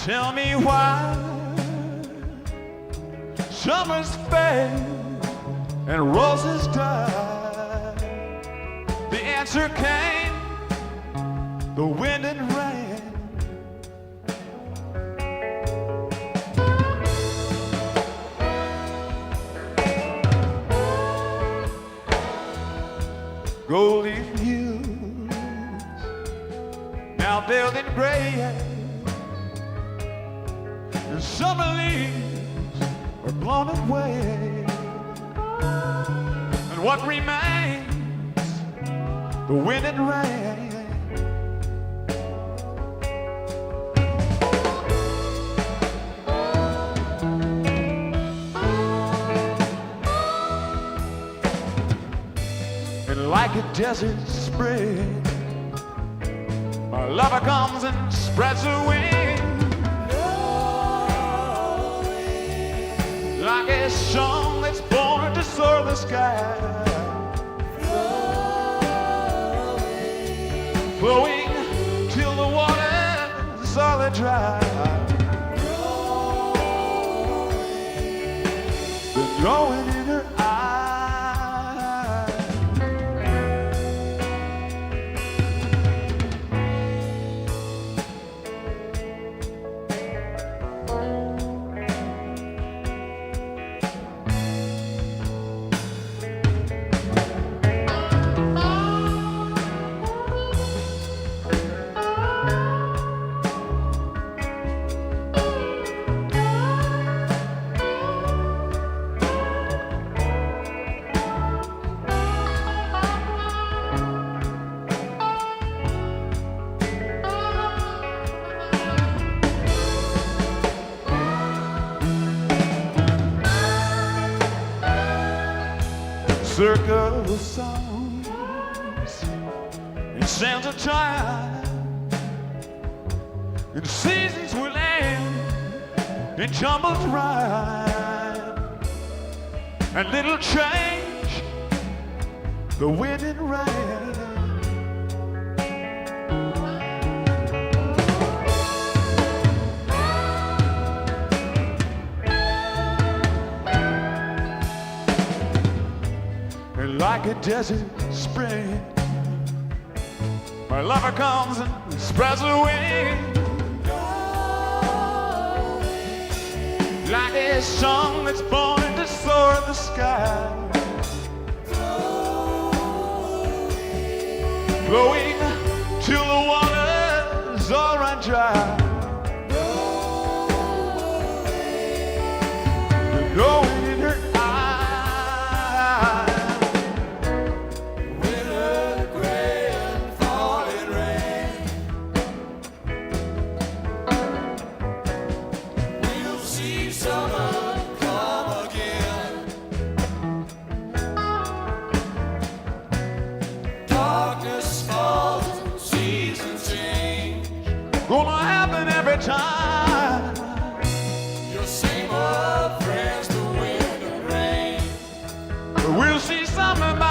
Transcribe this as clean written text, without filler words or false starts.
Tell me why summers fade and roses die. The answer came, the wind and rain. Golden hills, now veiled in gray. The summer leaves are blown away, and what remains, the wind and rain. And like a desert spring, my lover comes and spreads her wings. Like a song that's born to soar the sky, flowing till the water's all dry. The glowing in her eyes. Circle of songs and sands of time, and seasons will end in jumbled rhyme, and little change, the wind and rain. And like a desert spring, my lover comes and spreads her wings. Like a song that's born to soar the sky, flowing till the waters all run dry. The glowing in her eyes. Gonna happen every time. Your same old friends, the wind and rain. We'll see summer.